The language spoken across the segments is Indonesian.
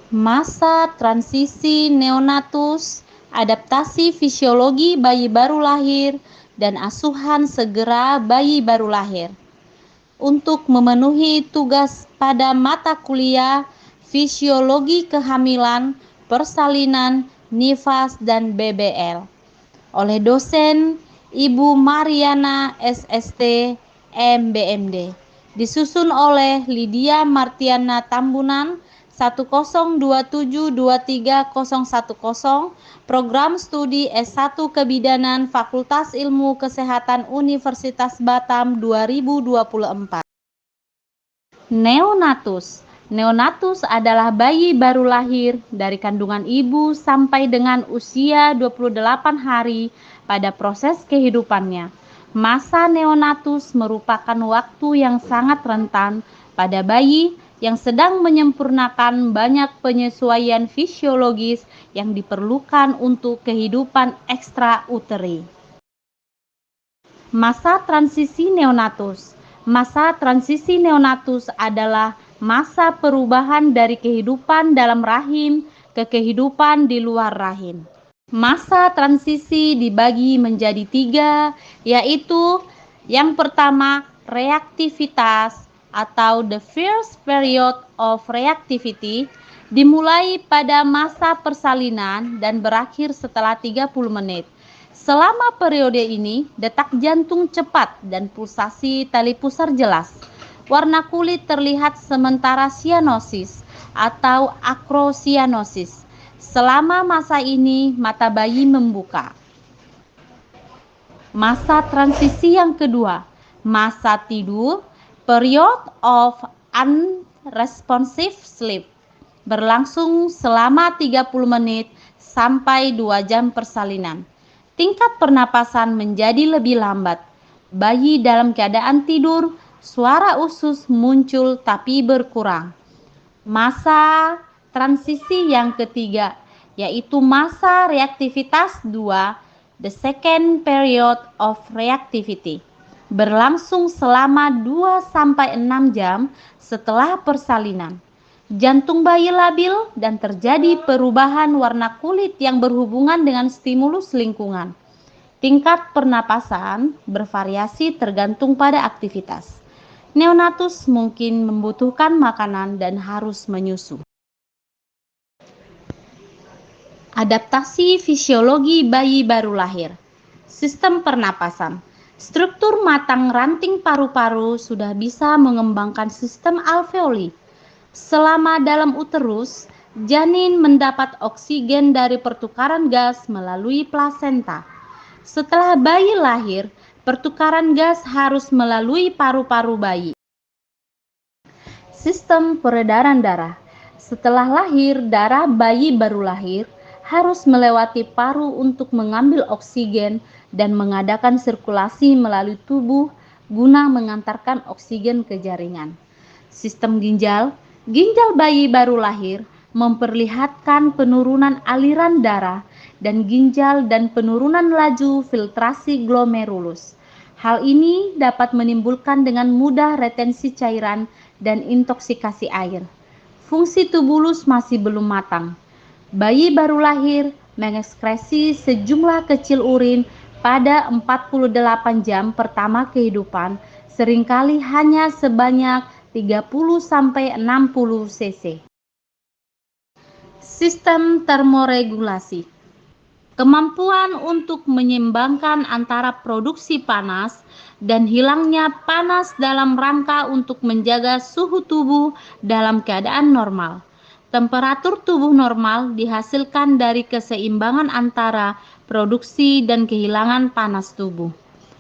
Masa transisi neonatus, adaptasi fisiologi bayi baru lahir, dan asuhan segera bayi baru lahir. Untuk memenuhi tugas pada mata kuliah fisiologi kehamilan, persalinan, nifas, dan BBL oleh dosen Ibu Mariana SST MBMD, disusun oleh Lydia Martiana Tambunan 102723010, program studi S1 Kebidanan Fakultas Ilmu Kesehatan Universitas Batam 2024. Neonatus. Neonatus adalah bayi baru lahir dari kandungan ibu sampai dengan usia 28 hari pada proses kehidupannya. Masa neonatus merupakan waktu yang sangat rentan pada bayi yang sedang menyempurnakan banyak penyesuaian fisiologis yang diperlukan untuk kehidupan ekstrauteri. Masa transisi neonatus. Masa transisi neonatus adalah masa perubahan dari kehidupan dalam rahim ke kehidupan di luar rahim. Masa transisi dibagi menjadi 3, yaitu yang pertama reaktivitas atau the first period of reactivity, dimulai pada masa persalinan dan berakhir setelah 30 menit. Selama periode ini, detak jantung cepat dan pulsasi tali pusar jelas. Warna kulit terlihat sementara sianosis atau akrosianosis. Selama masa ini, mata bayi membuka. Masa transisi yang kedua, masa tidur, period of unresponsive sleep, berlangsung selama 30 menit sampai 2 jam persalinan. Tingkat pernapasan menjadi lebih lambat. Bayi dalam keadaan tidur, suara usus muncul tapi berkurang. Masa transisi yang ketiga, yaitu masa reaktivitas 2, the second period of reactivity, berlangsung selama 2-6 jam setelah persalinan. Jantung bayi labil dan terjadi perubahan warna kulit yang berhubungan dengan stimulus lingkungan. Tingkat pernapasan bervariasi tergantung pada aktivitas. Neonatus mungkin membutuhkan makanan dan harus menyusu. Adaptasi fisiologi bayi baru lahir. Sistem pernapasan. Struktur matang ranting paru-paru sudah bisa mengembangkan sistem alveoli. Selama dalam uterus, janin mendapat oksigen dari pertukaran gas melalui plasenta. Setelah bayi lahir, pertukaran gas harus melalui paru-paru bayi. Sistem peredaran darah. Setelah lahir, darah bayi baru lahir harus melewati paru untuk mengambil oksigen dan mengadakan sirkulasi melalui tubuh guna mengantarkan oksigen ke jaringan. Sistem ginjal. Ginjal bayi baru lahir memperlihatkan penurunan aliran darah dan ginjal dan penurunan laju filtrasi glomerulus. Hal ini dapat menimbulkan dengan mudah retensi cairan dan intoksikasi air. Fungsi tubulus masih belum matang. Bayi baru lahir mengekskresi sejumlah kecil urin pada 48 jam pertama kehidupan, seringkali hanya sebanyak 30-60 cc. Sistem termoregulasi. Kemampuan untuk menyeimbangkan antara produksi panas dan hilangnya panas dalam rangka untuk menjaga suhu tubuh dalam keadaan normal. Temperatur tubuh normal dihasilkan dari keseimbangan antara produksi dan kehilangan panas tubuh.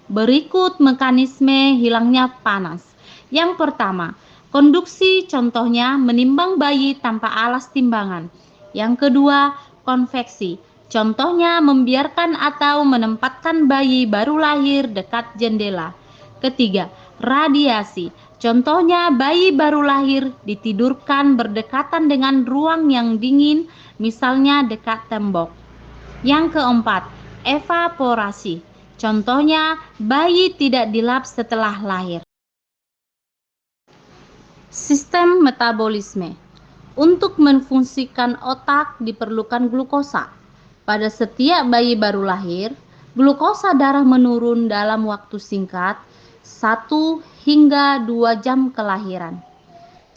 Berikut mekanisme hilangnya panas. Yang pertama, konduksi, contohnya menimbang bayi tanpa alas timbangan. Yang kedua, konveksi, contohnya membiarkan atau menempatkan bayi baru lahir dekat jendela. Ketiga, radiasi, contohnya bayi baru lahir ditidurkan berdekatan dengan ruang yang dingin, misalnya dekat tembok. Yang keempat, evaporasi, contohnya bayi tidak dilap setelah lahir. Sistem metabolisme. Untuk menfungsikan otak diperlukan glukosa. Pada setiap bayi baru lahir, glukosa darah menurun dalam waktu singkat, 1 hingga 2 jam kelahiran.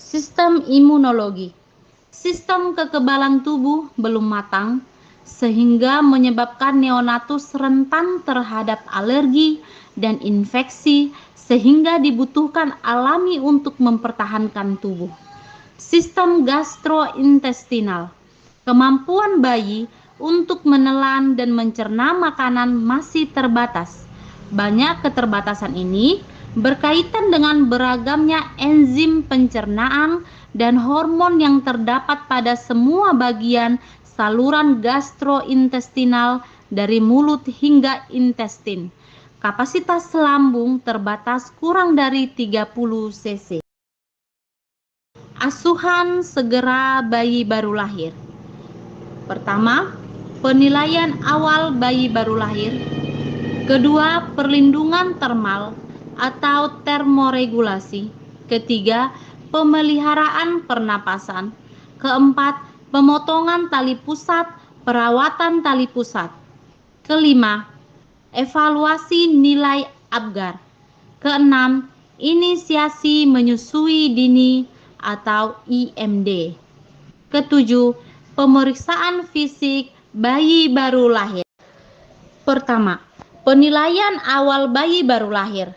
Sistem imunologi. Sistem kekebalan tubuh belum matang, sehingga menyebabkan neonatus rentan terhadap alergi dan infeksi, sehingga dibutuhkan alami untuk mempertahankan tubuh. Sistem gastrointestinal. Kemampuan bayi untuk menelan dan mencerna makanan masih terbatas. Banyak keterbatasan ini berkaitan dengan beragamnya enzim pencernaan dan hormon yang terdapat pada semua bagian saluran gastrointestinal dari mulut hingga intestin. Kapasitas lambung terbatas kurang dari 30 cc. Asuhan segera bayi baru lahir. Pertama, penilaian awal bayi baru lahir. Kedua, perlindungan termal atau termoregulasi. Ketiga, pemeliharaan pernapasan. Keempat, pemotongan tali pusat, perawatan tali pusat. Kelima, evaluasi nilai Apgar. Keenam, inisiasi menyusui dini atau IMD. Ketujuh, pemeriksaan fisik bayi baru lahir. Pertama, penilaian awal bayi baru lahir.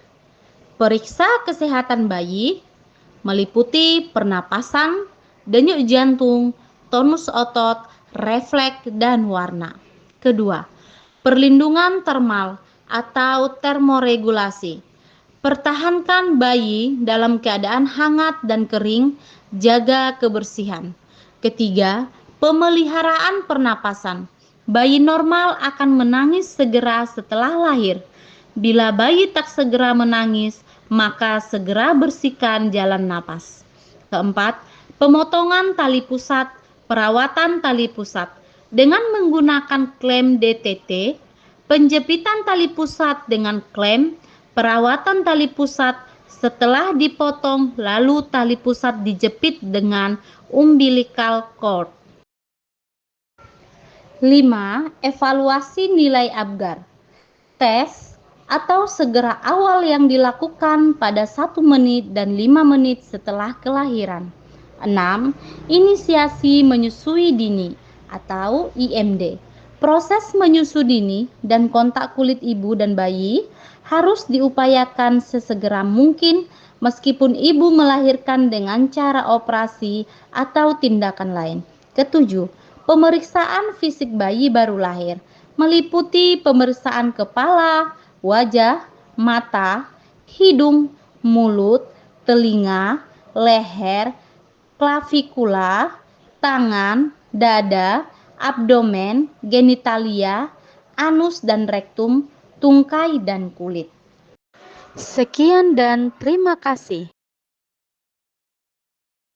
Periksa kesehatan bayi meliputi pernapasan, denyut jantung, tonus otot, refleks, dan warna. Kedua, perlindungan termal atau termoregulasi. Pertahankan bayi dalam keadaan hangat dan kering, jaga kebersihan. Ketiga, pemeliharaan pernapasan. Bayi normal akan menangis segera setelah lahir. Bila bayi tak segera menangis, maka segera bersihkan jalan napas. Keempat, pemotongan tali pusat, perawatan tali pusat. Dengan menggunakan klem DTT, penjepitan tali pusat dengan klem, perawatan tali pusat setelah dipotong, lalu tali pusat dijepit dengan umbilical cord. 5. Evaluasi nilai Apgar. Tes atau segera awal yang dilakukan pada 1 menit dan 5 menit setelah kelahiran. 6. Inisiasi menyusui dini atau IMD. Proses menyusui dini dan kontak kulit ibu dan bayi harus diupayakan sesegera mungkin meskipun ibu melahirkan dengan cara operasi atau tindakan lain. Ketujuh, pemeriksaan fisik bayi baru lahir meliputi pemeriksaan kepala, wajah, mata, hidung, mulut, telinga, leher, klavikula, tangan, dada, abdomen, genitalia, anus dan rektum, tungkai dan kulit. Sekian dan terima kasih.